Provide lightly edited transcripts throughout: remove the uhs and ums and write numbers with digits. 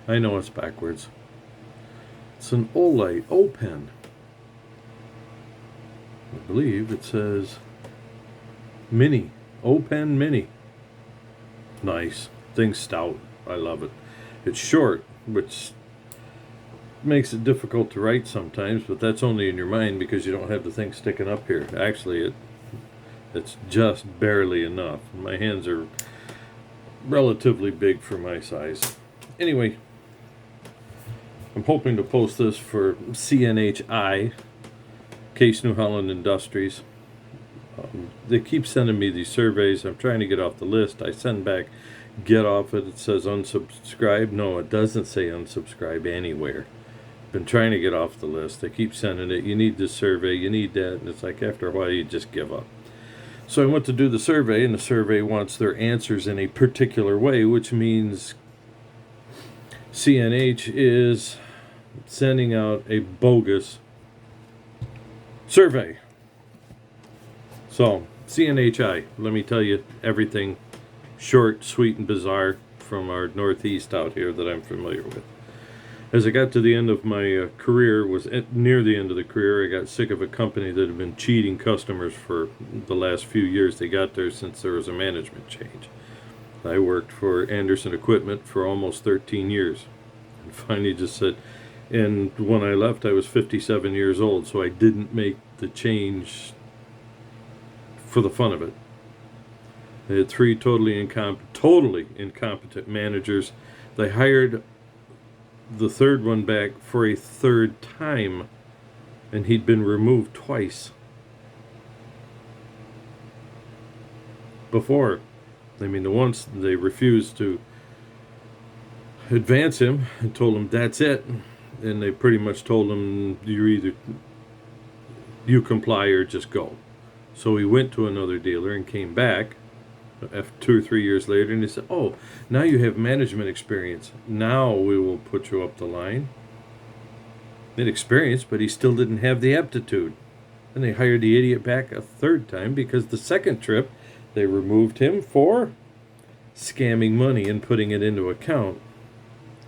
I know it's backwards. It's an Olight O-Pen. I believe it says Mini. O-Pen Mini. Nice. Thing's stout. I love it. It's short, which makes it difficult to write sometimes, but that's only in your mind because you don't have the thing sticking up here. Actually, it's just barely enough. My hands are relatively big for my size. Anyway, I'm hoping to post this for CNHi, Case New Holland Industries. They keep sending me these surveys. I'm trying to get off the list. I send back, get off it. It says unsubscribe. No, it doesn't say unsubscribe anywhere. Been trying to get off the list. They keep sending it. You need this survey. You need that. And it's like after a while you just give up. So I went to do the survey, and the survey wants their answers in a particular way, which means CNH is sending out a bogus survey. So, CNHi, let me tell you everything short, sweet, and bizarre from our Northeast out here that I'm familiar with. As I got to the end of my career, near the end of the career, I got sick of a company that had been cheating customers for the last few years. They got there since there was a management change. I worked for Anderson Equipment for almost 13 years. And finally just said, and when I left, I was 57 years old, so I didn't make the change for the fun of it. They had three totally incompetent managers. They hired the third one back for a third time, and he'd been removed twice before. I mean, the once they refused to advance him and told him that's it, and they pretty much told him you comply or just go. So he went to another dealer and came back after 2 or 3 years later, and he said, oh, now you have management experience. Now we will put you up the line. He had experience, but he still didn't have the aptitude. And they hired the idiot back a third time because the second trip they removed him for scamming money and putting it into account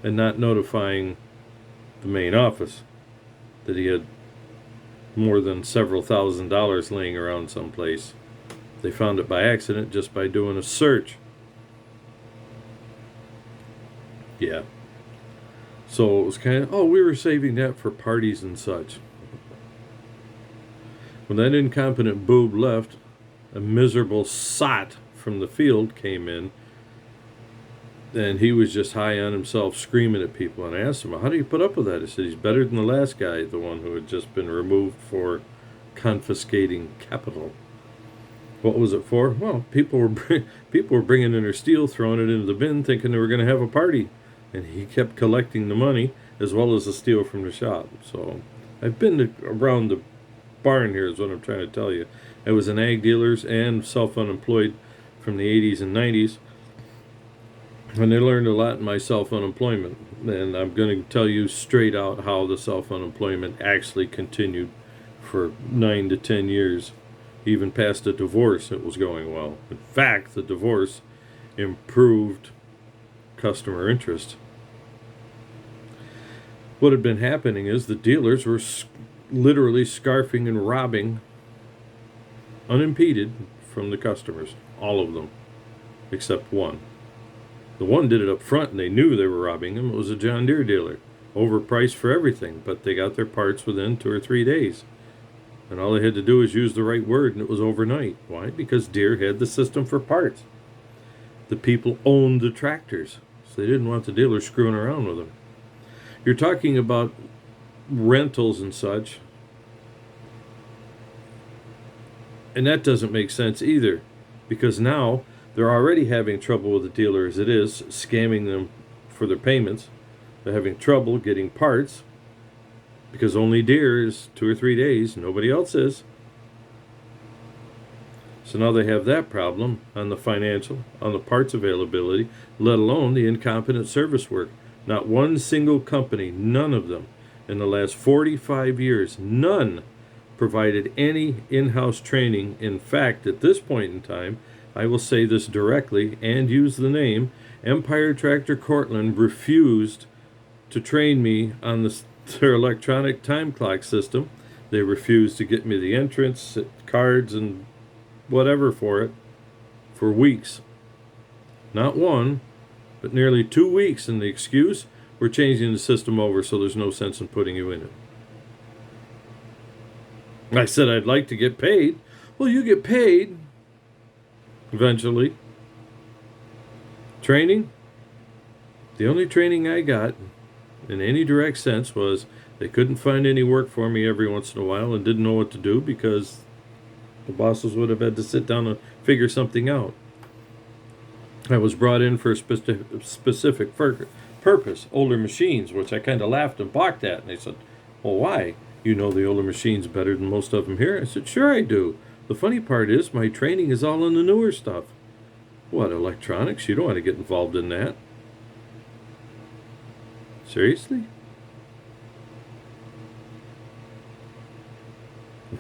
and not notifying the main office that he had more than several $1,000s laying around someplace. They found it by accident just by doing a search. Yeah. So it was kind of, oh, we were saving that for parties and such. When that incompetent boob left, a miserable sot from the field came in, and he was just high on himself, screaming at people. And I asked him, how do you put up with that? He said, he's better than the last guy, the one who had just been removed for confiscating capital. What was it for? Well, people were bringing in their steel, throwing it into the bin, thinking they were going to have a party, and he kept collecting the money as well as the steel from the shop. So I've been around the barn here, is what I'm trying to tell you. I was in ag dealers and self-unemployed from the 80s and 90s, and I learned a lot in my self-unemployment. And I'm going to tell you straight out how the self-unemployment actually continued for 9 to 10 years. Even past a divorce, it was going well. In fact, the divorce improved customer interest. What had been happening is the dealers were literally scarfing and robbing unimpeded from the customers. All of them, except one. The one did it up front, and they knew they were robbing him. It was a John Deere dealer. Overpriced for everything, but they got their parts within 2 or 3 days. And all they had to do was use the right word, and it was overnight. Why? Because Deere had the system for parts. The people owned the tractors, so they didn't want the dealer screwing around with them. You're talking about rentals and such, and that doesn't make sense either, because now they're already having trouble with the dealer as it is, scamming them for their payments. They're having trouble getting parts, because only Deere is 2 or 3 days, nobody else is. So now they have that problem on the financial, on the parts availability, let alone the incompetent service work. Not one single company, none of them, in the last 45 years, none provided any in-house training. In fact, at this point in time, I will say this directly and use the name, Empire Tractor Cortland refused to train me on their electronic time clock system. They refused to get me the entrance cards and whatever for it for weeks. Not one, but nearly 2 weeks. And the excuse, we're changing the system over, so there's no sense in putting you in it. I said I'd like to get paid. Well, you get paid eventually. Training? The only training I got in any direct sense was they couldn't find any work for me every once in a while and didn't know what to do because the bosses would have had to sit down and figure something out. I was brought in for a specific purpose, older machines, which I kind of laughed and balked at. And they said, well, why? You know the older machines better than most of them here. I said, sure I do. The funny part is my training is all in the newer stuff. What, electronics? You don't want to get involved in that. Seriously?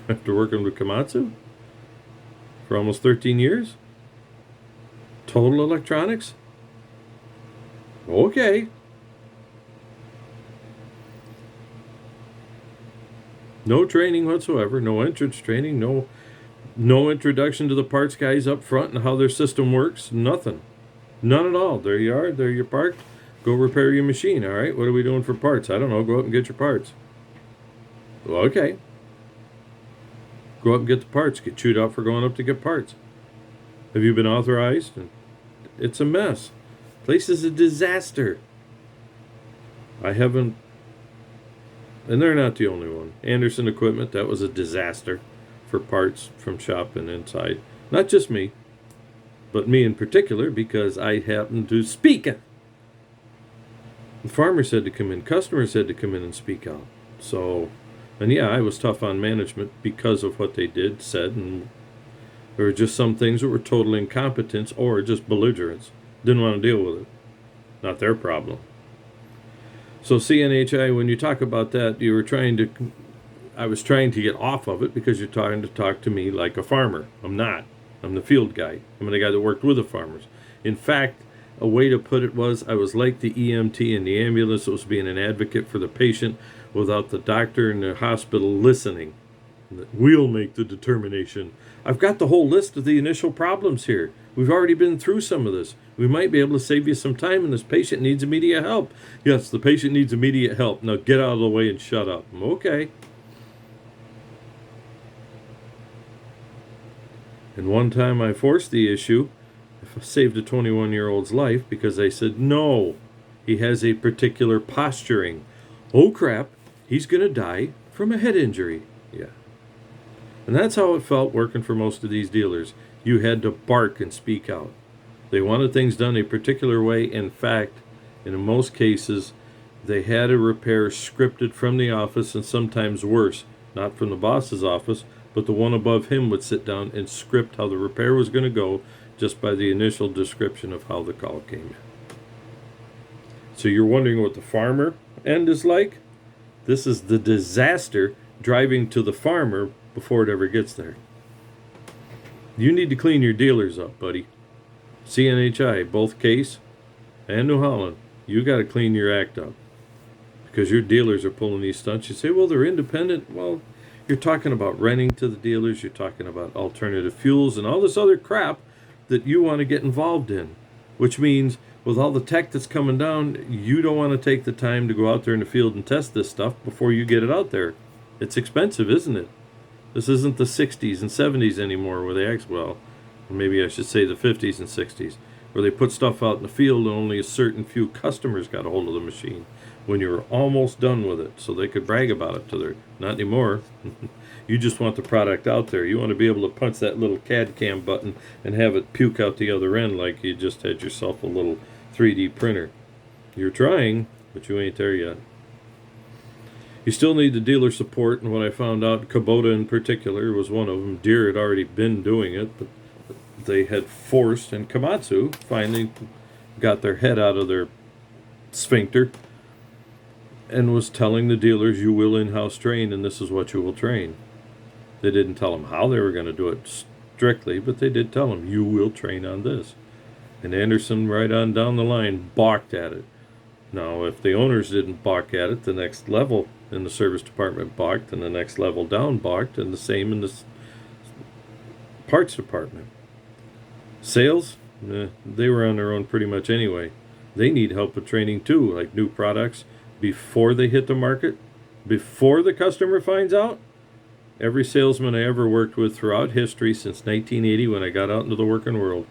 After working with Komatsu for almost 13 years? Total electronics? Okay. No training whatsoever, no entrance training, no introduction to the parts guys up front and how their system works, nothing. None at all. There you are, there you're parked. Go repair your machine, all right? What are we doing for parts? I don't know, go up and get your parts. Well, okay. Go up and get the parts. Get chewed out for going up to get parts. Have you been authorized? It's a mess. Place is a disaster. I haven't, and they're not the only one. Anderson Equipment, that was a disaster for parts from shop and inside. Not just me, but me in particular, because I happen to speak. The farmers had to come in. Customers had to come in and speak out. So, and yeah, I was tough on management because of what they did, said, and there were just some things that were total incompetence or just belligerence. Didn't want to deal with it. Not their problem. So CNHi, when you talk about that, I was trying to get off of it because you're trying to talk to me like a farmer. I'm not. I'm the field guy. I'm the guy that worked with the farmers. In fact, a way to put it was I was like the EMT in the ambulance that was being an advocate for the patient without the doctor and the hospital listening. We'll make the determination. I've got the whole list of the initial problems here. We've already been through some of this. We might be able to save you some time, and this patient needs immediate help. Yes, the patient needs immediate help. Now get out of the way and shut up. Okay. And one time I forced the issue. I saved a 21-year-old's life because I said, no, he has a particular posturing. Oh, crap, he's going to die from a head injury. Yeah. And that's how it felt working for most of these dealers. You had to bark and speak out. They wanted things done a particular way. In fact, in most cases, they had a repair scripted from the office, and sometimes worse, not from the boss's office, but the one above him would sit down and script how the repair was going to go just by the initial description of how the call came in. So you're wondering what the farmer end is like? This is the disaster driving to the farmer before it ever gets there. You need to clean your dealers up, buddy. CNHi, both Case and New Holland, you got to clean your act up. Because your dealers are pulling these stunts. You say, well, they're independent. Well, you're talking about renting to the dealers. You're talking about alternative fuels and all this other crap that you want to get involved in. Which means with all the tech that's coming down, you don't want to take the time to go out there in the field and test this stuff before you get it out there. It's expensive, isn't it? This isn't the 60s and 70s anymore where they or maybe I should say the 50s and 60s, where they put stuff out in the field and only a certain few customers got a hold of the machine when you were almost done with it so they could brag about it to their, not anymore. You just want the product out there. You want to be able to punch that little CAD cam button and have it puke out the other end like you just had yourself a little 3D printer. You're trying, but you ain't there yet. You still need the dealer support, and what I found out, Kubota in particular was one of them. Deere had already been doing it, but they had forced, and Komatsu finally got their head out of their sphincter and was telling the dealers, you will in-house train, and this is what you will train. They didn't tell them how they were going to do it strictly, but they did tell them, you will train on this. And Anderson, right on down the line, balked at it. Now, if the owners didn't balk at it, the next level in the service department balked, and the next level down balked, and the same in the parts department. Sales, they were on their own pretty much anyway. They need help with training too, like new products before they hit the market, before the customer finds out. Every salesman I ever worked with throughout history since 1980 when I got out into the working world,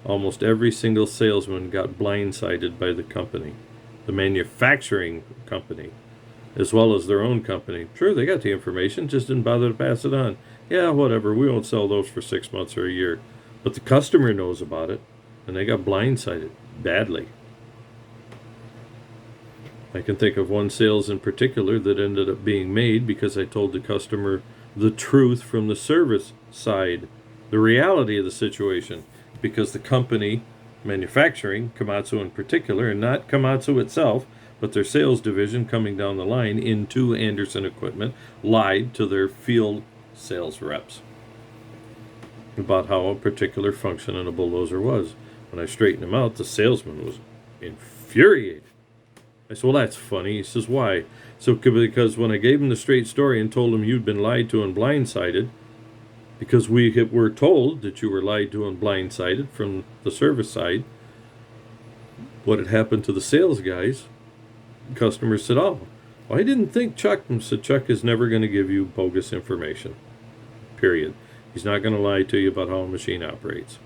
almost every single salesman got blindsided by the company, the manufacturing company, as well as their own company. Sure, they got the information, just didn't bother to pass it on. Yeah, whatever, we won't sell those for 6 months or a year. But the customer knows about it, and they got blindsided badly. I can think of one sales in particular that ended up being made because I told the customer the truth from the service side, the reality of the situation, because the company manufacturing, Komatsu in particular, and not Komatsu itself, but their sales division coming down the line into Anderson Equipment, lied to their field sales reps about how a particular function in a bulldozer was. When I straightened him out, the salesman was infuriated. I said, well, that's funny. He says, why? So, because when I gave him the straight story and told him you'd been lied to and blindsided, because we were told that you were lied to and blindsided from the service side, what had happened to the sales guys, customers said, oh, well, I didn't think Chuck. And said, Chuck is never going to give you bogus information, period. He's not going to lie to you about how a machine operates.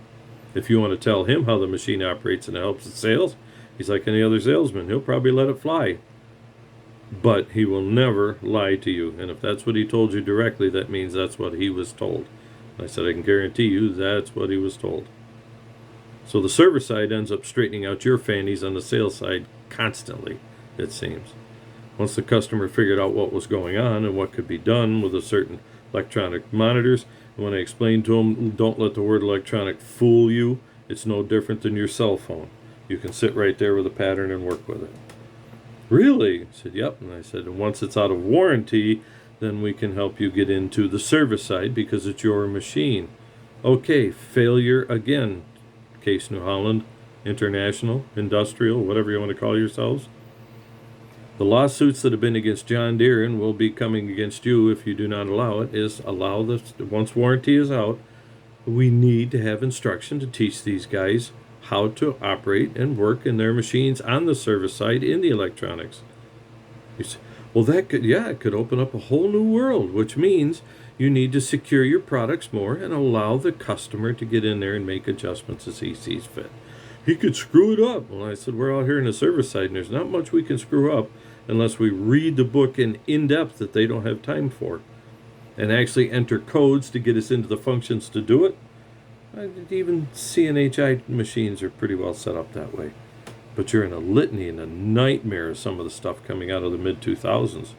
If you want to tell him how the machine operates and it helps the sales, he's like any other salesman. He'll probably let it fly. But he will never lie to you. And if that's what he told you directly, that means that's what he was told. I said, I can guarantee you that's what he was told. So the service side ends up straightening out your fannies on the sales side constantly, it seems. Once the customer figured out what was going on and what could be done with a certain electronic monitors, and when I explained to him, don't let the word electronic fool you, it's no different than your cell phone. You can sit right there with a pattern and work with it. Really? I said, yep. And I said, and once it's out of warranty, then we can help you get into the service side because it's your machine. Okay, failure again. Case New Holland, International, Industrial, whatever you want to call yourselves. The lawsuits that have been against John Deere and will be coming against you if you do not allow it is allow this, once warranty is out, we need to have instruction to teach these guys how to operate and work in their machines on the service side in the electronics. You say, well, that could, yeah, it could open up a whole new world, which means you need to secure your products more and allow the customer to get in there and make adjustments as he sees fit. He could screw it up. Well, I said, we're out here in the service side, and there's not much we can screw up unless we read the book in depth that they don't have time for, and actually enter codes to get us into the functions to do it. Even CNHi machines are pretty well set up that way. But you're in a litany and a nightmare of some of the stuff coming out of the mid-2000s.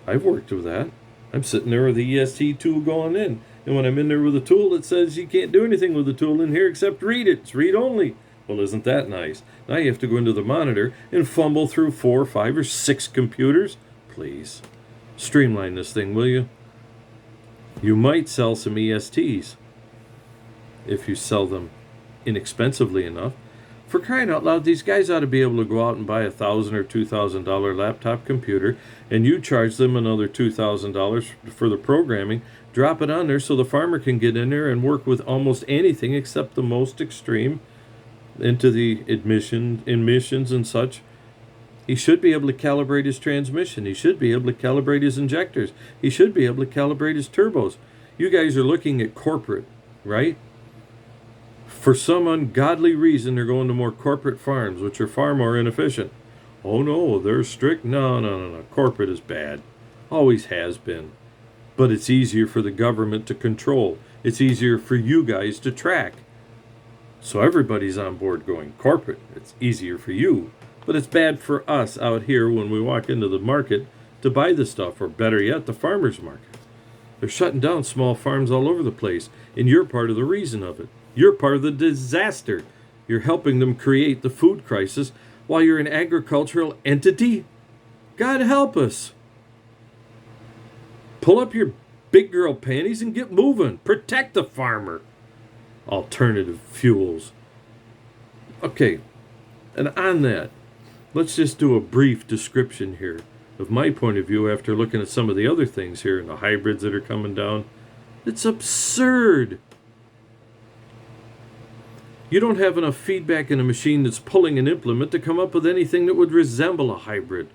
I've worked with that. I'm sitting there with the EST tool going in. And when I'm in there with a tool, it says you can't do anything with the tool in here except read it. It's read only. Well, isn't that nice? Now you have to go into the monitor and fumble through 4, 5, or 6 computers. Please, streamline this thing, will you? You might sell some ESTs if you sell them inexpensively enough. For crying out loud, these guys ought to be able to go out and buy a $1,000 or $2,000 laptop computer, and you charge them another $2,000 for the programming. Drop it on there so the farmer can get in there and work with almost anything except the most extreme into the emissions and such. He should be able to calibrate his transmission. He should be able to calibrate his injectors. He should be able to calibrate his turbos. You guys are looking at corporate, right? For some ungodly reason, they're going to more corporate farms, which are far more inefficient. Oh no, they're strict. No. Corporate is bad. Always has been. But it's easier for the government to control. It's easier for you guys to track. So everybody's on board going corporate. It's easier for you. But it's bad for us out here when we walk into the market to buy the stuff, or better yet, the farmer's market. They're shutting down small farms all over the place, and you're part of the reason of it. You're part of the disaster. You're helping them create the food crisis while you're an agricultural entity? God help us. Pull up your big girl panties and get moving. Protect the farmer. Alternative fuels. Okay, and on that, Let's just do a brief description here of my point of view after looking at some of the other things here and the hybrids that are coming down. It's absurd. You don't have enough feedback in a machine that's pulling an implement to come up with anything that would resemble a hybrid.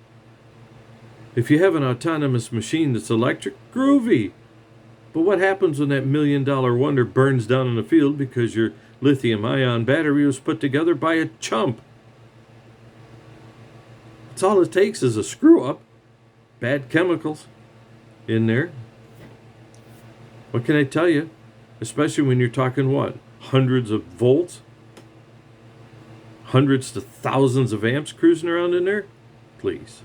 If you have an autonomous machine that's electric, groovy. But what happens when that $1 million wonder burns down in the field because your lithium-ion battery was put together by a chump? That's all it takes is a screw-up, bad chemicals in there. What can I tell you? Especially when you're talking what? Hundreds of volts? Hundreds to thousands of amps cruising around in there? Please.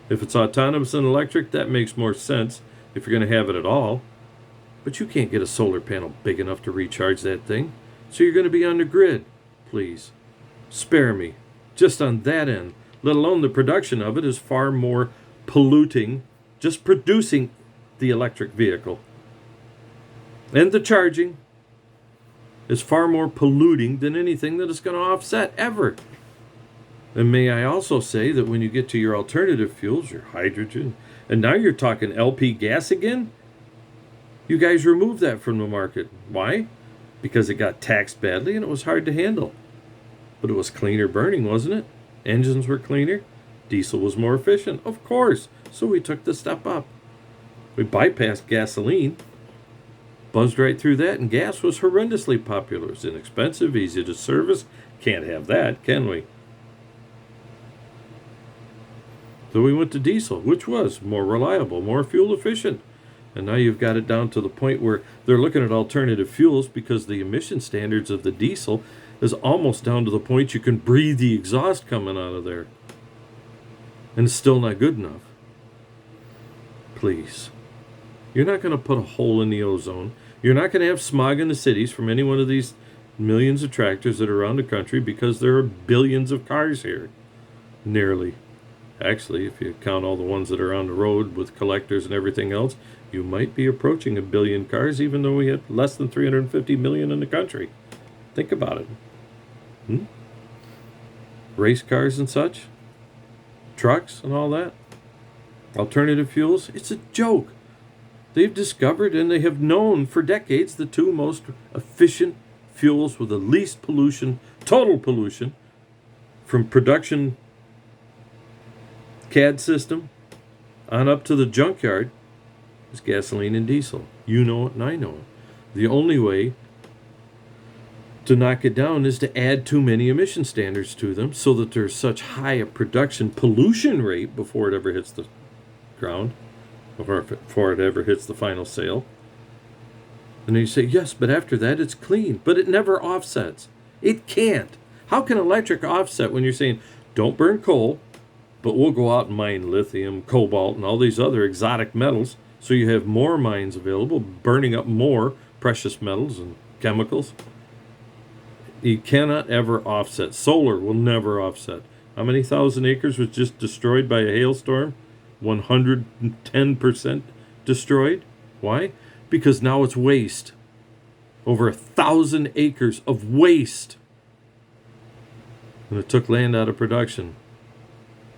If it's autonomous and electric, that makes more sense if you're going to have it at all. But you can't get a solar panel big enough to recharge that thing. So you're going to be on the grid. Please. Spare me. Just on that end. Let alone the production of it is far more polluting. Just producing the electric vehicle. And the charging is far more polluting than anything that is going to offset ever. And may I also say that when you get to your alternative fuels, your hydrogen, and now you're talking LP gas again, you guys removed that from the market. Why? Because it got taxed badly and it was hard to handle. But it was cleaner burning, wasn't it? Engines were cleaner. Diesel was more efficient, of course. So we took the step up. We bypassed gasoline, buzzed right through that, and gas was horrendously popular. It's inexpensive, easy to service. Can't have that, can we? So we went to diesel, which was more reliable, more fuel efficient. And now you've got it down to the point where they're looking at alternative fuels because the emission standards of the diesel is almost down to the point you can breathe the exhaust coming out of there. And it's still not good enough. Please. You're not going to put a hole in the ozone. You're not going to have smog in the cities from any one of these millions of tractors that are around the country because there are billions of cars here. Nearly. Actually, if you count all the ones that are on the road with collectors and everything else, you might be approaching 1 billion cars, even though we have less than 350 million in the country. Think about it. Race cars and such, trucks and all that, alternative fuels, it's a joke. They've discovered and they have known for decades the two most efficient fuels with the least pollution, total pollution, from production CAD system on up to the junkyard is gasoline and diesel. You know it and I know it. The only way to knock it down is to add too many emission standards to them so that there's such high a production pollution rate before it ever hits the ground, before it ever hits the final sale. And then you say, yes, but after that it's clean. But it never offsets. It can't. How can electric offset when you're saying, don't burn coal, but we'll go out and mine lithium, cobalt, and all these other exotic metals so you have more mines available, burning up more precious metals and chemicals? You cannot ever offset. Solar will never offset. How many thousand acres was just destroyed by a hailstorm? 110% destroyed. Why? Because now it's waste. Over 1,000 acres of waste. And it took land out of production.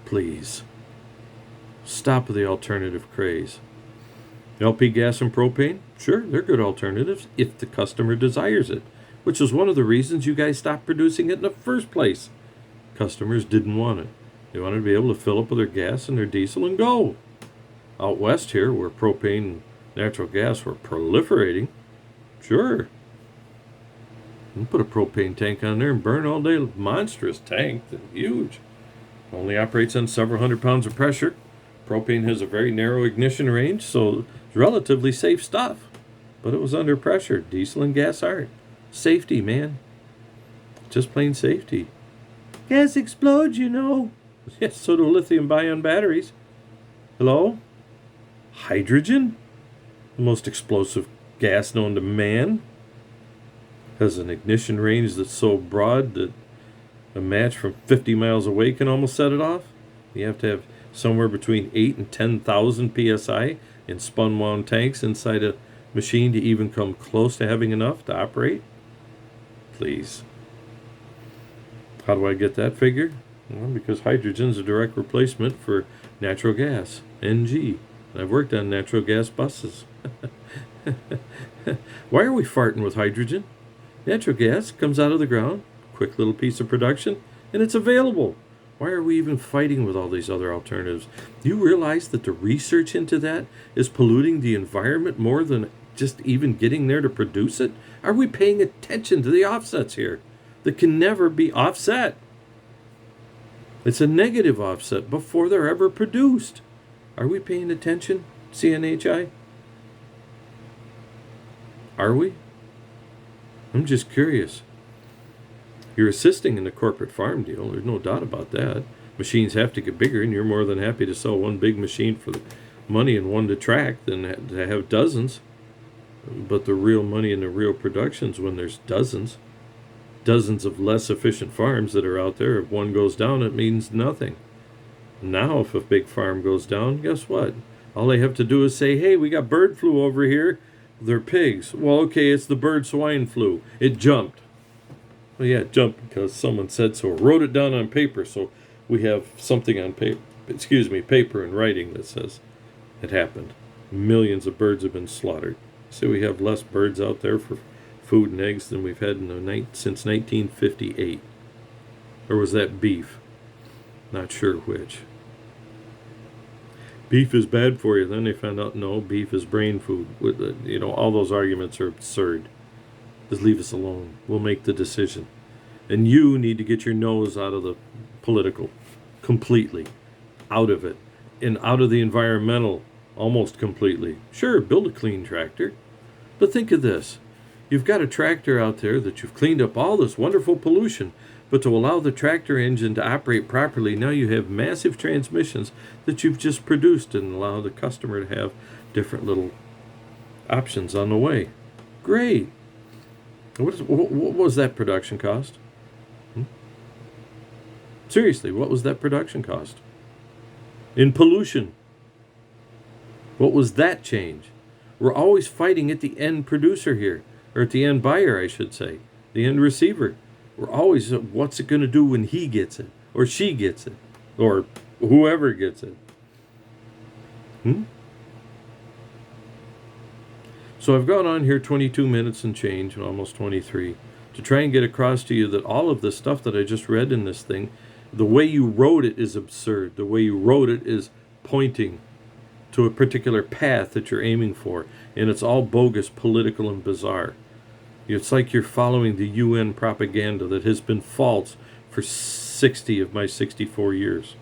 Please. Stop the alternative craze. LP gas and propane? Sure, they're good alternatives if the customer desires it, which is one of the reasons you guys stopped producing it in the first place. Customers didn't want it. They wanted to be able to fill up with their gas and their diesel and go. Out west here, where propane and natural gas were proliferating, sure. You can put a propane tank on there and burn all day. Monstrous tank, huge. Only operates on several hundred pounds of pressure. Propane has a very narrow ignition range, so it's relatively safe stuff. But it was under pressure. Diesel and gas aren't. Safety, man. Just plain safety. Gas explodes, you know. Yes, so do lithium-ion batteries. Hello? Hydrogen? The most explosive gas known to man. Has an ignition range that's so broad that a match from 50 miles away can almost set it off. You have to have somewhere between 8 and 10,000 psi in spun-wound tanks inside a machine to even come close to having enough to operate. Please. How do I get that figure? Well, because hydrogen's a direct replacement for natural gas, NG. And I've worked on natural gas buses. Why are we farting with hydrogen? Natural gas comes out of the ground, quick little piece of production, and it's available. Why are we even fighting with all these other alternatives? Do you realize that the research into that is polluting the environment more than just even getting there to produce it? Are we paying attention to the offsets here that can never be offset? It's a negative offset before they're ever produced. Are we paying attention, CNHi? Are we? I'm just curious. You're assisting in the corporate farm deal. There's no doubt about that. Machines have to get bigger, and you're more than happy to sell one big machine for the money and one to track than to have dozens. But the real money and the real production's when there's dozens of less efficient farms that are out there. If one goes down, it means nothing. Now, if a big farm goes down, guess what? All they have to do is say, hey, we got bird flu over here. They're pigs. Well, okay, it's the bird swine flu. It jumped. Well, yeah, it jumped because someone said so. Wrote it down on paper, so we have something on paper. Paper and writing that says it happened. Millions of birds have been slaughtered. So we have less birds out there for food and eggs than we've had since 1958. Or was that beef? Not sure which. Beef is bad for you. Then they found out, no, beef is brain food. All those arguments are absurd. Just leave us alone. We'll make the decision. And you need to get your nose out of the political completely. Out of it. And out of the environmental almost completely. Sure, build a clean tractor. But think of this. You've got a tractor out there that you've cleaned up all this wonderful pollution, but to allow the tractor engine to operate properly, now you have massive transmissions that you've just produced and allow the customer to have different little options on the way. Great. What was that production cost? Seriously, what was that production cost? In pollution. What was that change? We're always fighting at the end producer here, or at the end buyer, I should say, the end receiver. We're always, what's it going to do when he gets it, or she gets it, or whoever gets it? So I've gone on here 22 minutes and change, almost 23, to try and get across to you that all of the stuff that I just read in this thing, the way you wrote it is absurd. The way you wrote it is pointing to a particular path that you're aiming for, and it's all bogus, political, and bizarre. It's like you're following the UN propaganda that has been false for 60 of my 64 years.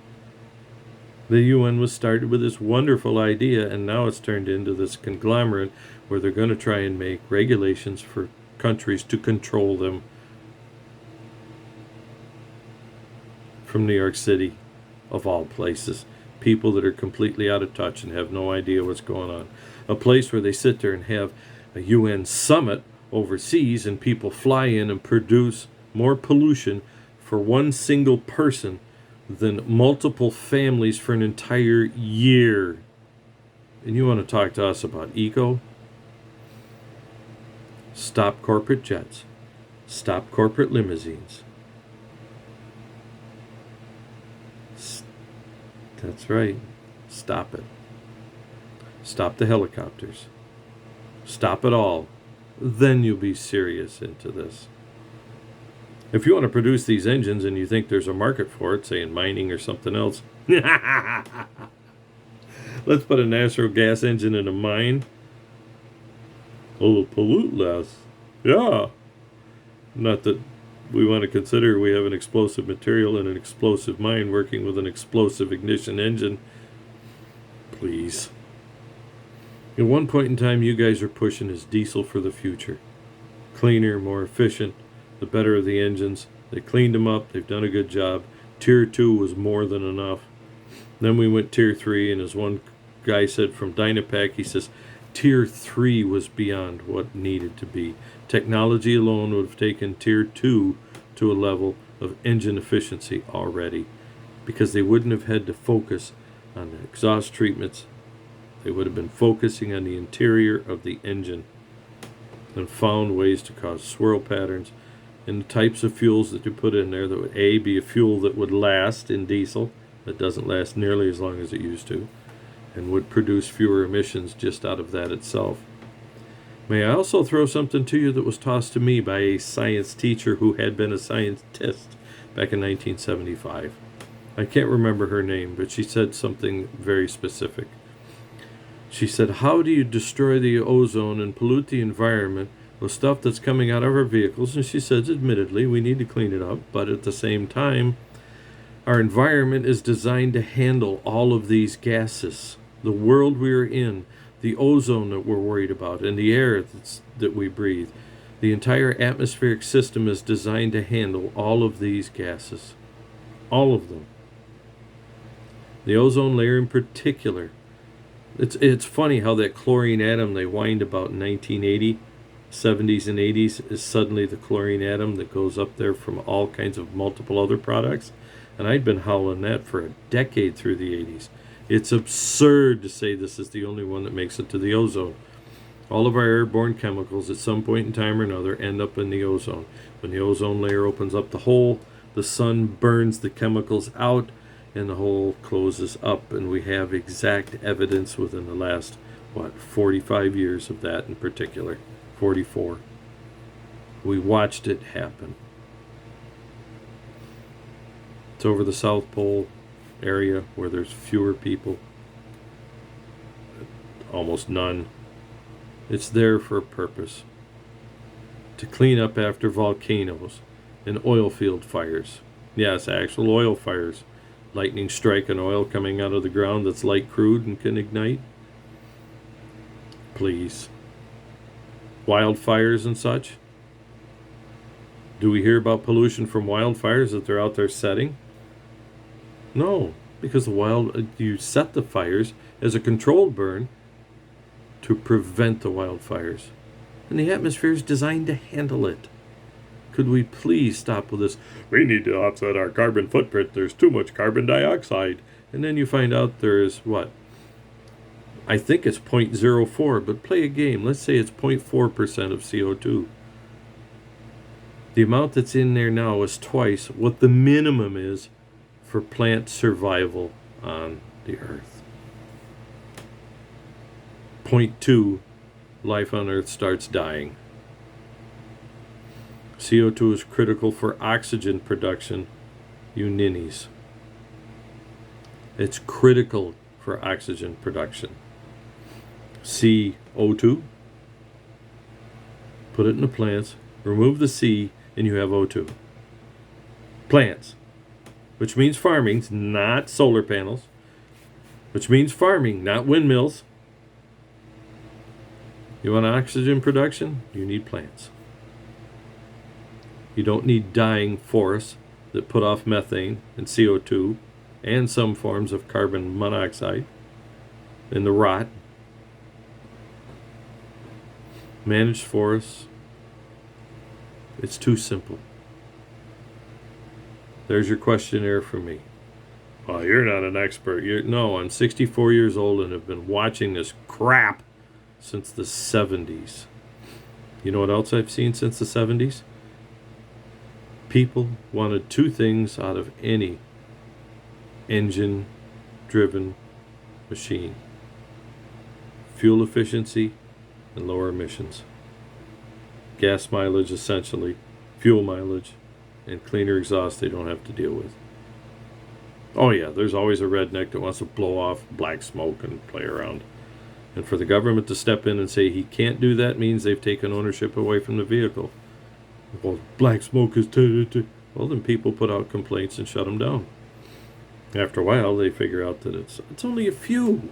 The UN was started with this wonderful idea, and now it's turned into this conglomerate where they're going to try and make regulations for countries to control them from New York City, of all places. People that are completely out of touch and have no idea what's going on. A place where they sit there and have a UN summit overseas and people fly in and produce more pollution for one single person than multiple families for an entire year. And you want to talk to us about eco? Stop corporate jets. Stop corporate limousines. That's right. Stop it. Stop the helicopters. Stop it all. Then you'll be serious into this. If you want to produce these engines and you think there's a market for it, say in mining or something else, let's put a natural gas engine in a mine. It'll pollute less. Yeah. Not that we want to consider we have an explosive material in an explosive mine working with an explosive ignition engine. Please. At one point in time, you guys are pushing is diesel for the future. Cleaner, more efficient, the better the engines. They cleaned them up. They've done a good job. Tier 2 was more than enough. Then we went Tier 3, and as one guy said from Dynapack, he says, Tier 3 was beyond what needed to be. Technology alone would have taken Tier 2 to a level of engine efficiency already, because they wouldn't have had to focus on the exhaust treatments. They would have been focusing on the interior of the engine and found ways to cause swirl patterns and the types of fuels that you put in there that would be a fuel that would last in diesel, that doesn't last nearly as long as it used to, and would produce fewer emissions just out of that itself. May I also throw something to you that was tossed to me by a science teacher who had been a scientist back in 1975. I can't remember her name, but she said something very specific. She said, how do you destroy the ozone and pollute the environment with stuff that's coming out of our vehicles? And she says, admittedly, we need to clean it up, but at the same time, our environment is designed to handle all of these gases. The world we're in, the ozone that we're worried about, and the air that we breathe. The entire atmospheric system is designed to handle all of these gases. All of them. The ozone layer in particular. It's funny how that chlorine atom they whined about in 1980, 70s and 80s, is suddenly the chlorine atom that goes up there from all kinds of multiple other products. And I'd been howling that for a decade through the 80s. It's absurd to say this is the only one that makes it to the ozone. All of our airborne chemicals at some point in time or another end up in the ozone. When the ozone layer opens up the hole, the sun burns the chemicals out and the hole closes up. And we have exact evidence within the last, 45 years of that in particular. 44. We watched it happen. It's over the South Pole area where there's fewer people, almost none. It's there for a purpose, to clean up after volcanoes and oil field fires. Yes, actual oil fires. Lightning strike an oil coming out of the ground that's light crude and can ignite. Please. Wildfires and such. Do we hear about pollution from wildfires that they're out there setting? No, because you set the fires as a controlled burn to prevent the wildfires. And the atmosphere is designed to handle it. Could we please stop with this? We need to offset our carbon footprint. There's too much carbon dioxide. And then you find out there's I think it's 0.04, but play a game. Let's say it's 0.4% of CO2. The amount that's in there now is twice what the minimum is for plant survival on the earth. 0.2, life on earth starts dying. CO2 is critical for oxygen production, you ninnies. It's critical for oxygen production. CO2, put it in the plants, remove the C, and you have O2. Plants, which means farming, not solar panels, which means farming, not windmills. You want oxygen production? You need plants. You don't need dying forests that put off methane and CO2 and some forms of carbon monoxide and the rot. Managed forests. It's too simple. There's your questionnaire for me. Well, you're not an expert. No, I'm 64 years old and have been watching this crap since the 70s. You know what else I've seen since the 70s? People wanted two things out of any engine-driven machine: fuel efficiency and lower emissions. Gas mileage, essentially, fuel mileage, and cleaner exhaust they don't have to deal with. Oh yeah, there's always a redneck that wants to blow off black smoke and play around. And for the government to step in and say he can't do that means they've taken ownership away from the vehicle. Well, black smoke is... Well, then people put out complaints and shut them down. After a while, they figure out that it's only a few.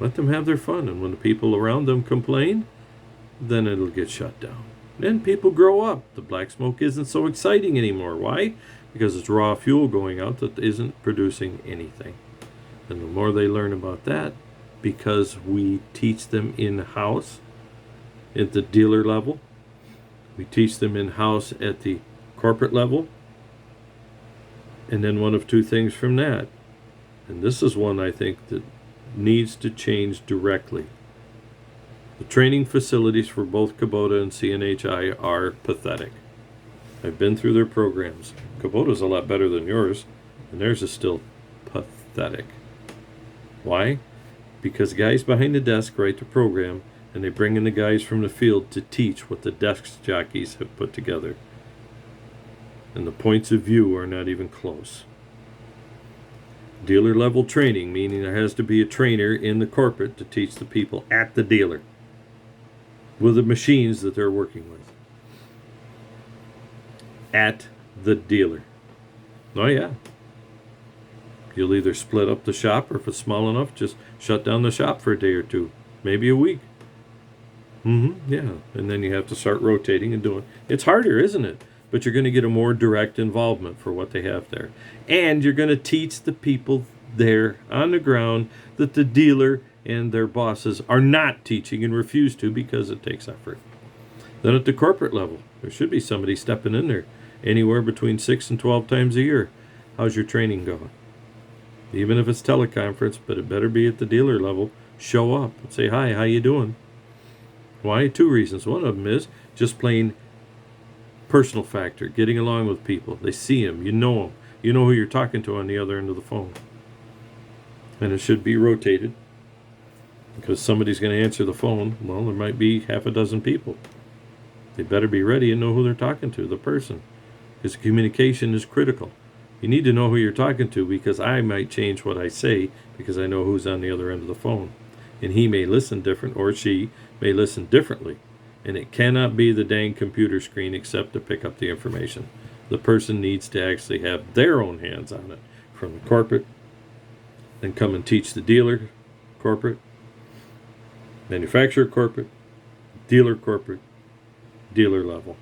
Let them have their fun, and when the people around them complain, then it'll get shut down. Then people grow up. The black smoke isn't so exciting anymore. Why? Because it's raw fuel going out that isn't producing anything. And the more they learn about that, because we teach them in-house at the dealer level, we teach them in-house at the corporate level, and then one of two things from that. And this is one I think that needs to change directly. The training facilities for both Kubota and CNHi are pathetic. I've been through their programs. Kubota's a lot better than yours, and theirs is still pathetic. Why? Because guys behind the desk write the program, and they bring in the guys from the field to teach what the desk jockeys have put together. And the points of view are not even close. Dealer level training, meaning there has to be a trainer in the corporate to teach the people at the dealer with the machines that they're working with. At the dealer. Oh yeah. You'll either split up the shop, or if it's small enough, just shut down the shop for a day or two, maybe a week. Yeah. And then you have to start rotating and doing. It's harder, isn't it? But you're going to get a more direct involvement for what they have there. And you're going to teach the people there on the ground that the dealer and their bosses are not teaching and refuse to because it takes effort. Then at the corporate level, there should be somebody stepping in there anywhere between 6 and 12 times a year. How's your training going? Even if it's teleconference, but it better be at the dealer level. Show up and say, hi, how you doing? Why? 2 reasons. One of them is just plain personal factor, getting along with people. They see them, you know them. You know who you're talking to on the other end of the phone. And it should be rotated, because somebody's going to answer the phone. Well, there might be half a dozen people. They better be ready and know who they're talking to, the person, because communication is critical. You need to know who you're talking to, because I might change what I say because I know who's on the other end of the phone. And he may listen different, or she may listen differently. And it cannot be the dang computer screen except to pick up the information. The person needs to actually have their own hands on it, from the corporate, then come and teach the dealer corporate, manufacturer corporate, dealer corporate, dealer level.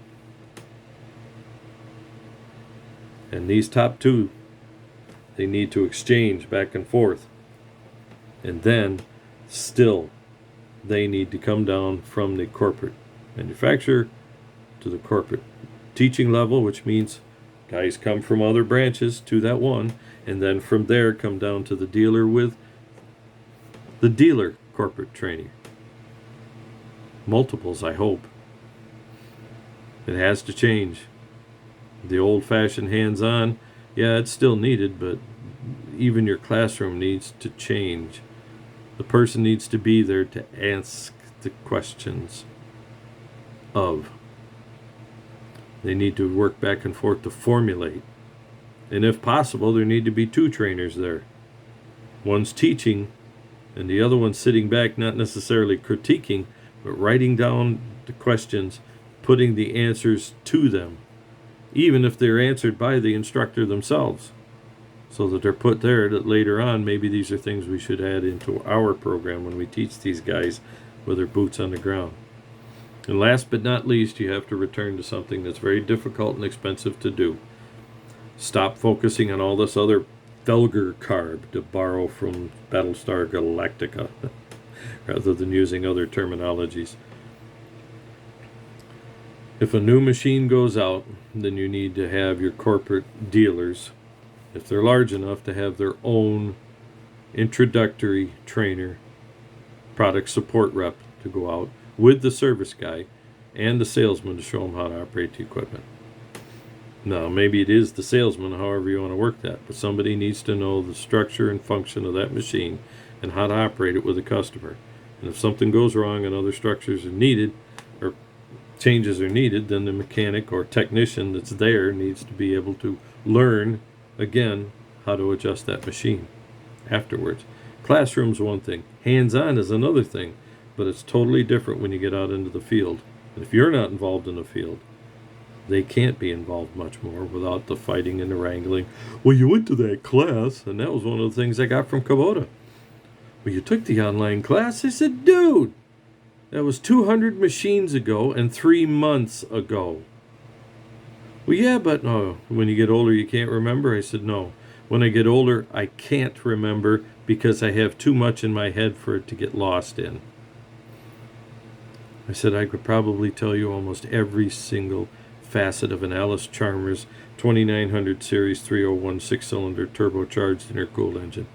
And these top 2, they need to exchange back and forth. And then still they need to come down from the corporate manufacturer to the corporate teaching level, which means guys come from other branches to that one, and then from there come down to the dealer with the dealer corporate training. Multiples, I hope. It has to change. The old-fashioned hands-on, yeah, it's still needed, but even your classroom needs to change. The person needs to be there to ask the questions of. They need to work back and forth to formulate. And if possible, there need to be 2 trainers there. One's teaching, and the other one's sitting back, not necessarily critiquing, but writing down the questions, putting the answers to them, even if they're answered by the instructor themselves, so that they're put there that later on, maybe these are things we should add into our program when we teach these guys with their boots on the ground. And last but not least, you have to return to something that's very difficult and expensive to do. Stop focusing on all this other Felger carb, to borrow from Battlestar Galactica, rather than using other terminologies. If a new machine goes out, then you need to have your corporate dealers, if they're large enough, to have their own introductory trainer, product support rep to go out with the service guy and the salesman to show them how to operate the equipment. Now, maybe it is the salesman, however you want to work that, but somebody needs to know the structure and function of that machine and how to operate it with the customer. And if something goes wrong and other structures are needed, or changes are needed, then the mechanic or technician that's there needs to be able to learn, again, how to adjust that machine afterwards. Classroom's one thing. Hands-on is another thing. But it's totally different when you get out into the field. And if you're not involved in the field, they can't be involved much more without the fighting and the wrangling. Well, you went to that class, and that was one of the things I got from Kubota. Well, you took the online class? I said, dude, that was 200 machines ago and 3 months ago. Well, yeah, but when you get older, you can't remember. I said, no. When I get older, I can't remember because I have too much in my head for it to get lost in. I said I could probably tell you almost every single facet of an Alice Chalmers 2900 Series 301 6-cylinder turbocharged intercooled engine.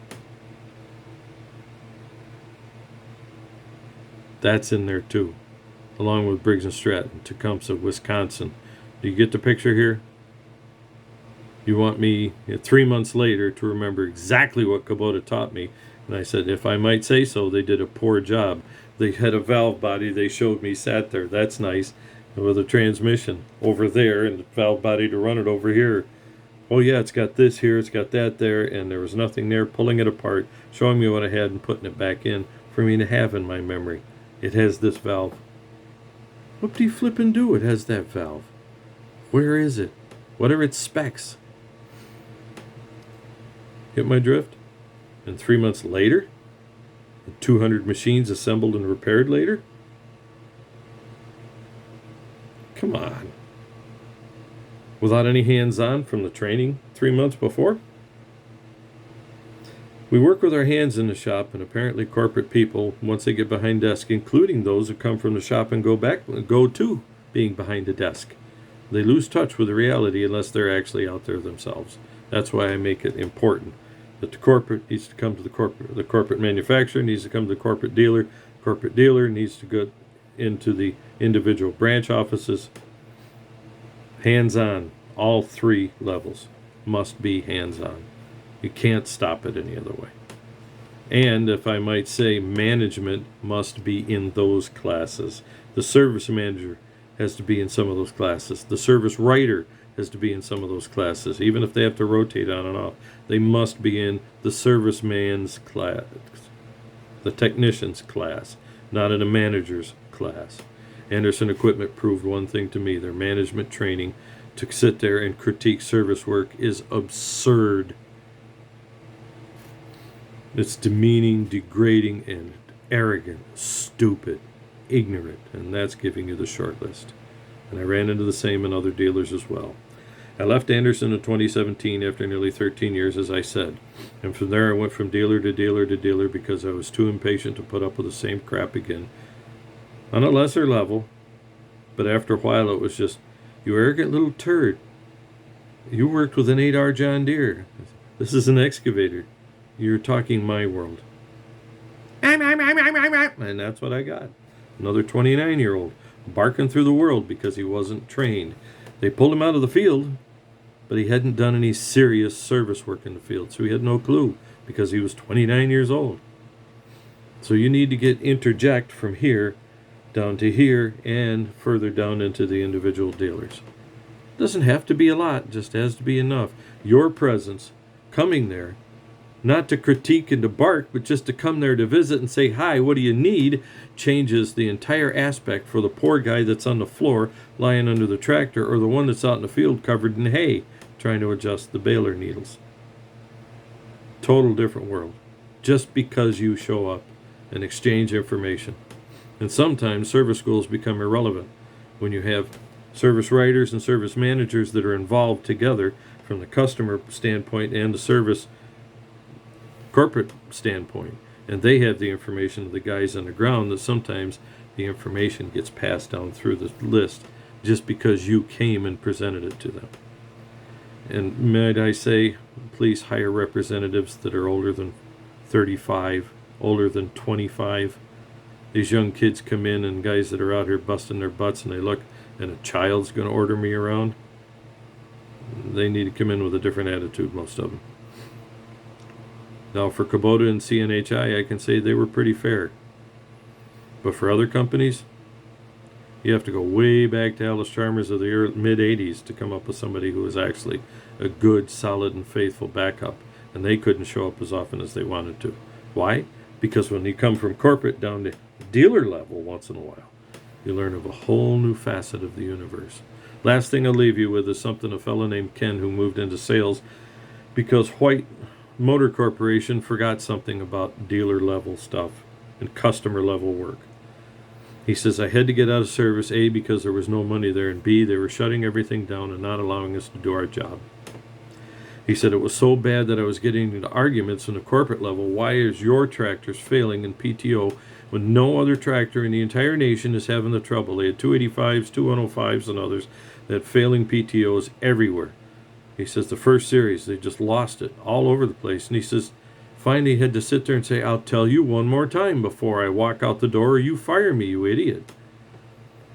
That's in there too, along with Briggs and Stratton, Tecumseh, Wisconsin. Do you get the picture here? You want me 3 months later to remember exactly what Kubota taught me. And I said, if I might say so, they did a poor job. They had a valve body they showed me sat there. That's nice. With a transmission over there and the valve body to run it over here. Oh yeah, it's got this here, it's got that there, and there was nothing there, pulling it apart, showing me what I had and putting it back in for me to have in my memory. It has this valve. What do you flip and do? It has that valve. Where is it? What are its specs? Get my drift? And 3 months later? And 200 machines assembled and repaired later? Come on. Without any hands-on from the training 3 months before? We work with our hands in the shop, and apparently corporate people, once they get behind desk, including those who come from the shop and go to being behind a desk, they lose touch with the reality unless they're actually out there themselves. That's why I make it important that the corporate needs to come to the corporate manufacturer needs to come to the corporate dealer needs to go into the individual branch offices. Hands-on, all 3 levels must be hands-on. You can't stop it any other way. And if I might say, management must be in those classes. The service manager has to be in some of those classes. The service writer has to be in some of those classes. Even if they have to rotate on and off, they must be in the serviceman's class, the technician's class, not in a manager's class. Anderson Equipment proved one thing to me. Their management training to sit there and critique service work is absurd. It's demeaning, degrading, and arrogant, stupid, ignorant, and that's giving you the short list. And I ran into the same in other dealers as well. I left Anderson in 2017 after nearly 13 years, as I said. And from there I went from dealer to dealer to dealer because I was too impatient to put up with the same crap again. On a lesser level, but after a while it was just, you arrogant little turd. You worked with an 8R John Deere. This is an excavator. You're talking my world. And that's what I got. Another 29-year-old barking through the world because he wasn't trained. They pulled him out of the field, but he hadn't done any serious service work in the field, so he had no clue because he was 29 years old. So you need to interject from here down to here and further down into the individual dealers. Doesn't have to be a lot, just has to be enough. Your presence coming there, not to critique and to bark, but just to come there to visit and say, hi, what do you need, changes the entire aspect for the poor guy that's on the floor lying under the tractor or the one that's out in the field covered in hay trying to adjust the baler needles. Total different world. Just because you show up and exchange information. And sometimes service schools become irrelevant when you have service writers and service managers that are involved together from the customer standpoint and the service corporate standpoint, and they have the information of the guys on the ground, that sometimes the information gets passed down through the list just because you came and presented it to them. And might I say, please hire representatives that are older than 35, older than 25. These young kids come in, and guys that are out here busting their butts, and they look, and a child's going to order me around. They need to come in with a different attitude, most of them. Now, for Kubota and CNHi, I can say they were pretty fair. But for other companies, you have to go way back to Alice Chalmers of the mid-'80s to come up with somebody who was actually a good, solid, and faithful backup. And they couldn't show up as often as they wanted to. Why? Because when you come from corporate down to dealer level once in a while, you learn of a whole new facet of the universe. Last thing I'll leave you with is something a fellow named Ken who moved into sales because White Motor Corporation forgot something about dealer level stuff and customer level work. He says, I had to get out of service, A, because there was no money there, and B, they were shutting everything down and not allowing us to do our job. He said, it was so bad that I was getting into arguments in the corporate level. Why is your tractors failing in PTO when no other tractor in the entire nation is having the trouble? They had 285s, 2105s, and others that had failing PTOs everywhere. He says the first series, they just lost it all over the place. And he says, Finally had to sit there and say, I'll tell you one more time before I walk out the door or you fire me, you idiot.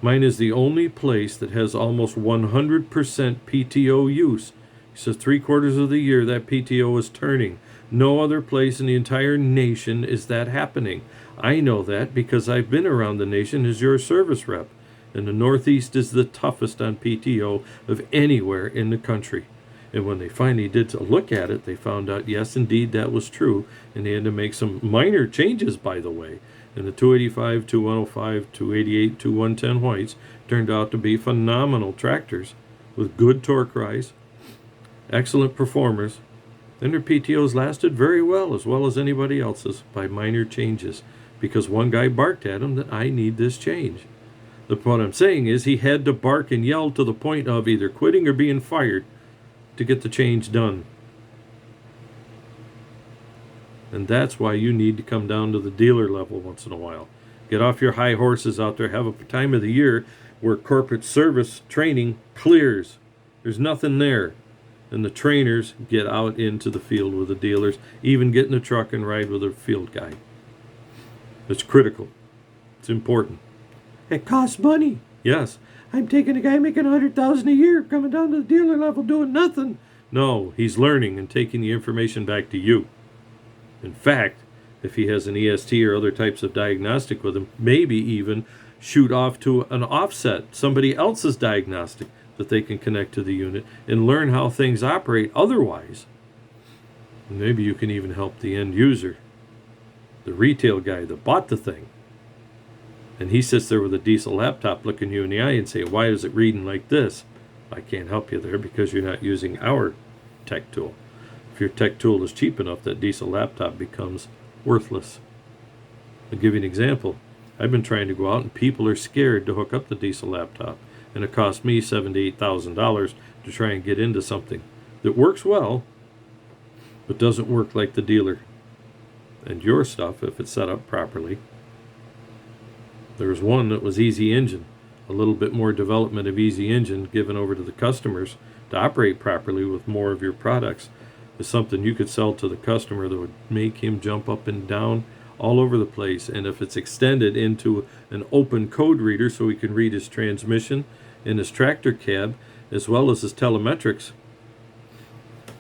Mine is the only place that has almost 100% PTO use. He says 3/4 of the year that PTO is turning. No other place in the entire nation is that happening. I know that because I've been around the nation as your service rep. And the Northeast is the toughest on PTO of anywhere in the country. And when they finally did to look at it, they found out, yes, indeed, that was true. And they had to make some minor changes, by the way. And the 285, 2105, 288, 2110 whites turned out to be phenomenal tractors with good torque rise, excellent performers. And their PTOs lasted very well as anybody else's, by minor changes, because one guy barked at him that I need this change. The point I'm saying is he had to bark and yell to the point of either quitting or being fired to get the change done. And that's why you need to come down to the dealer level once in a while. Get off your high horses out there. Have a time of the year where corporate service training clears. There's nothing there. And the trainers get out into the field with the dealers, even get in the truck and ride with a field guy. It's critical. It's important. It costs money. Yes. I'm taking a guy making $100,000 a year, coming down to the dealer level doing nothing. No, he's learning and taking the information back to you. In fact, if he has an EST or other types of diagnostic with him, maybe even shoot off to an offset, somebody else's diagnostic that they can connect to the unit and learn how things operate otherwise. And maybe you can even help the end user, the retail guy that bought the thing. And he sits there with a diesel laptop looking you in the eye and say, why is it reading like this? I can't help you there because you're not using our tech tool. If your tech tool is cheap enough, that diesel laptop becomes worthless. I'll give you an example. I've been trying to go out and people are scared to hook up the diesel laptop. And it cost me $7,000 to $8,000 to try and get into something that works well, but doesn't work like the dealer. And your stuff, if it's set up properly. There was one that was easy engine. A little bit more development of easy engine given over to the customers to operate properly with more of your products is something you could sell to the customer that would make him jump up and down all over the place. And if it's extended into an open code reader so he can read his transmission and his tractor cab as well as his telemetrics,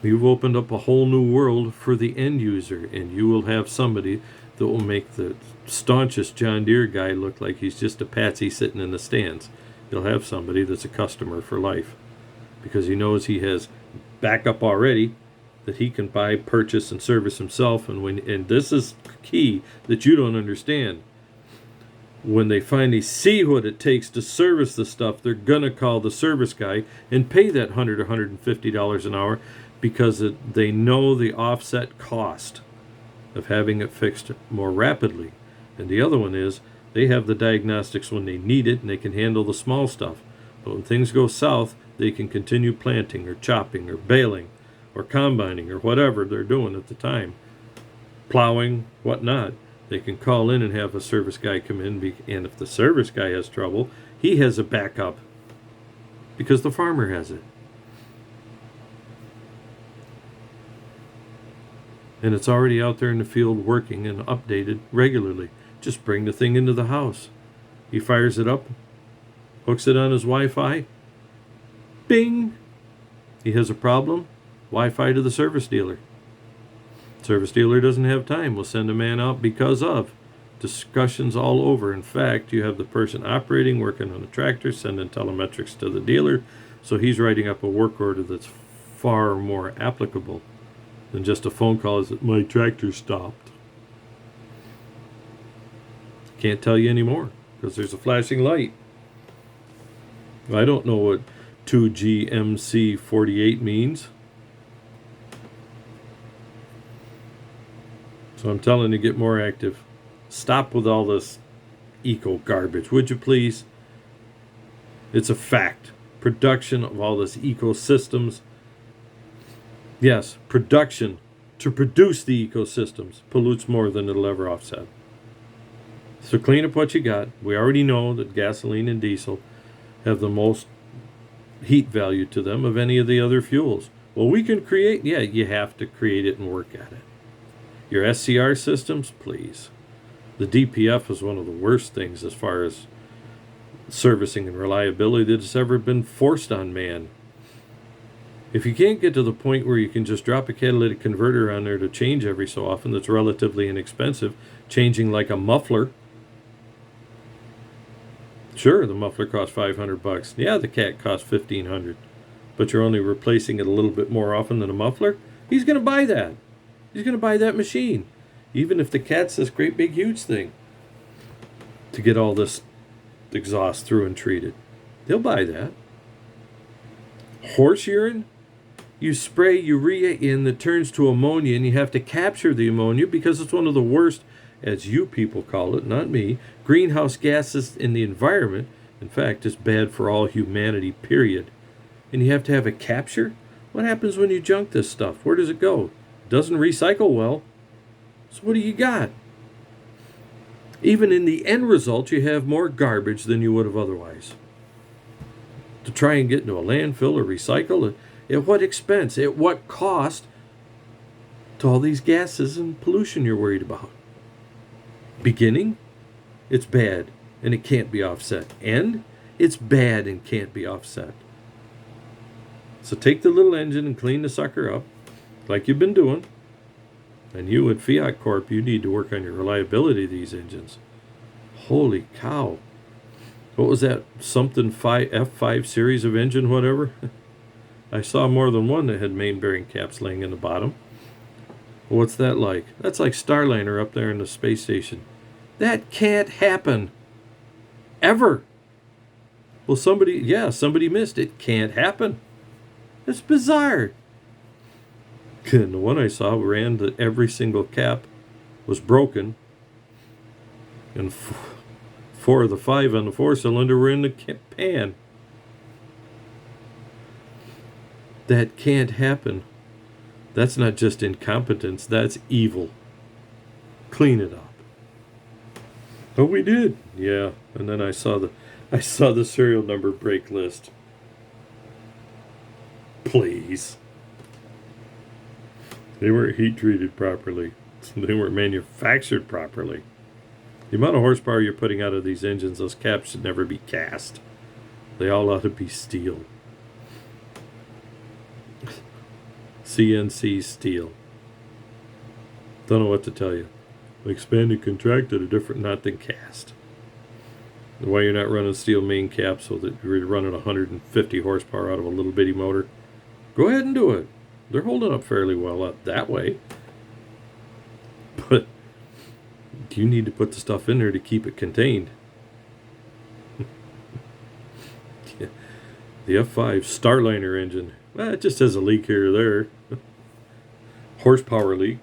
you've opened up a whole new world for the end user, and you will have somebody that will make the staunchest John Deere guy look like he's just a patsy sitting in the stands. You'll have somebody that's a customer for life because he knows he has backup already that he can buy, purchase, and service himself. And this is key that you don't understand. When they finally see what it takes to service the stuff, they're going to call the service guy and pay that $100 or $150 an hour because they know the offset cost of having it fixed more rapidly. And the other one is they have the diagnostics when they need it and they can handle the small stuff. But when things go south, they can continue planting or chopping or baling or combining or whatever they're doing at the time, plowing, whatnot. They can call in and have a service guy come in, and if the service guy has trouble, he has a backup because the farmer has it. And it's already out there in the field working and updated regularly. Just bring the thing into the house. He fires it up, hooks it on his Wi-Fi. Bing! He has a problem. Wi-Fi to the service dealer. Service dealer doesn't have time. We'll send a man out because of discussions all over. In fact, you have the person operating, working on the tractor, sending telemetrics to the dealer. So he's writing up a work order that's far more applicable than just a phone call is that my tractor stopped. Can't tell you anymore because there's a flashing light. I don't know what 2GMC48 means. So I'm telling you, get more active. Stop with all this eco garbage, would you please? It's a fact. Production of all this ecosystems. Yes, production to produce the ecosystems pollutes more than it'll ever offset. So clean up what you got. We already know that gasoline and diesel have the most heat value to them of any of the other fuels. Well, we can create, yeah, you have to create it and work at it. Your SCR systems, please. The DPF is one of the worst things as far as servicing and reliability that's ever been forced on man. If you can't get to the point where you can just drop a catalytic converter on there to change every so often, that's relatively inexpensive, changing like a muffler. Sure, the muffler costs $500. Yeah, the cat costs $1,500. But you're only replacing it a little bit more often than a muffler. He's going to buy that. He's going to buy that machine. Even if the cat's this great big huge thing to get all this exhaust through and treated. They'll buy that. Horse urine? You spray urea in that turns to ammonia, and you have to capture the ammonia because it's one of the worst, as you people call it, not me, greenhouse gases in the environment. In fact, it's bad for all humanity, period. And you have to have a capture? What happens when you junk this stuff? Where does it go? It doesn't recycle well. So what do you got? Even in the end result, you have more garbage than you would have otherwise. To try and get into a landfill or recycle, at what expense? At what cost to all these gases and pollution you're worried about? Beginning? It's bad and it can't be offset. End? It's bad and can't be offset. So take the little engine and clean the sucker up like you've been doing. And you at Fiat Corp, you need to work on your reliability of these engines. Holy cow. What was that? Something F5 series of engine, whatever? I saw more than one that had main bearing caps laying in the bottom. What's that like? That's like Starliner up there in the space station. That can't happen. Ever. Well, somebody missed. It can't happen. It's bizarre. And the one I saw ran that every single cap was broken. And 4 of the 5 on the 4-cylinder were in the pan. That can't happen. That's not just incompetence, that's evil. Clean it up. Oh, we did. Yeah, and then I saw the serial number break list. Please. They weren't heat treated properly. They weren't manufactured properly. The amount of horsepower you're putting out of these engines, those caps should never be cast. They all ought to be steel. CNC steel. Don't know what to tell you. Expanded contracted a different knot than cast. Why you're not running steel main caps so that you're running 150 horsepower out of a little bitty motor? Go ahead and do it. They're holding up fairly well up that way. But you need to put the stuff in there to keep it contained. The F5 Starliner engine. Well, it just has a leak here or there. Horsepower leak.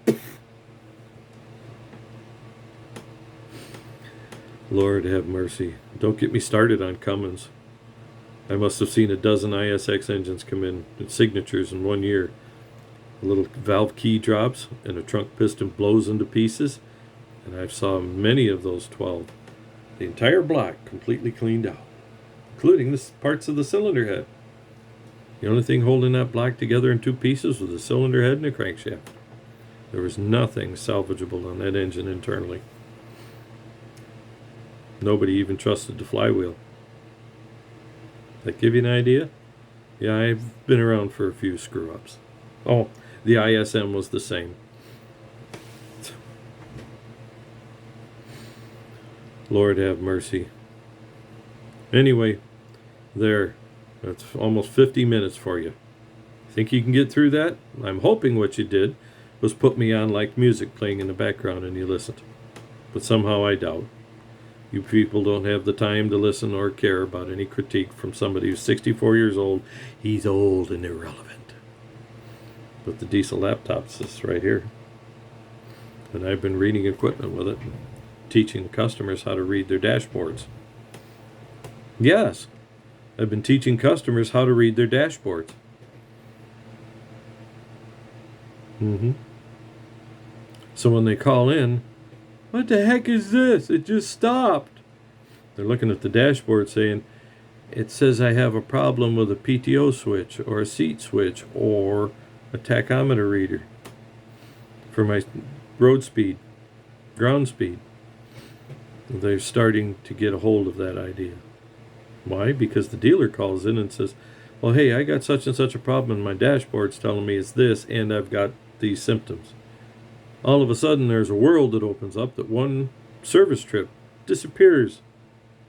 Lord have mercy. Don't get me started on Cummins. I must have seen a dozen ISX engines come in signatures in 1 year. A little valve key drops and a trunk piston blows into pieces. And I've saw many of those 12. The entire block completely cleaned out, including the parts of the cylinder head. The only thing holding that block together in 2 pieces was the cylinder head and the crankshaft. There was nothing salvageable on that engine internally. Nobody even trusted the flywheel. That give you an idea? Yeah, I've been around for a few screw-ups. Oh, the ISM was the same. Lord have mercy. Anyway, there. That's almost 50 minutes for you. Think you can get through that? I'm hoping what you did was put me on like music playing in the background and you listened. But somehow I doubt. You people don't have the time to listen or care about any critique from somebody who's 64 years old. He's old and irrelevant. But the diesel laptops is right here. And I've been reading equipment with it, teaching customers how to read their dashboards. Yes, I've been teaching customers how to read their dashboards. So when they call in, what the heck is this? It just stopped. They're looking at the dashboard saying, it says I have a problem with a PTO switch or a seat switch or a tachometer reader for my road speed, ground speed. They're starting to get a hold of that idea. Why? Because the dealer calls in and says, well, hey, I got such and such a problem and my dashboard's telling me it's this and I've got these symptoms. All of a sudden there's a world that opens up that one service trip disappears.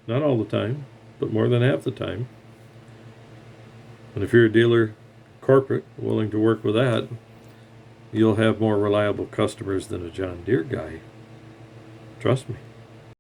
Not all the time, but more than half the time. And if you're a dealer, corporate, willing to work with that, you'll have more reliable customers than a John Deere guy. Trust me.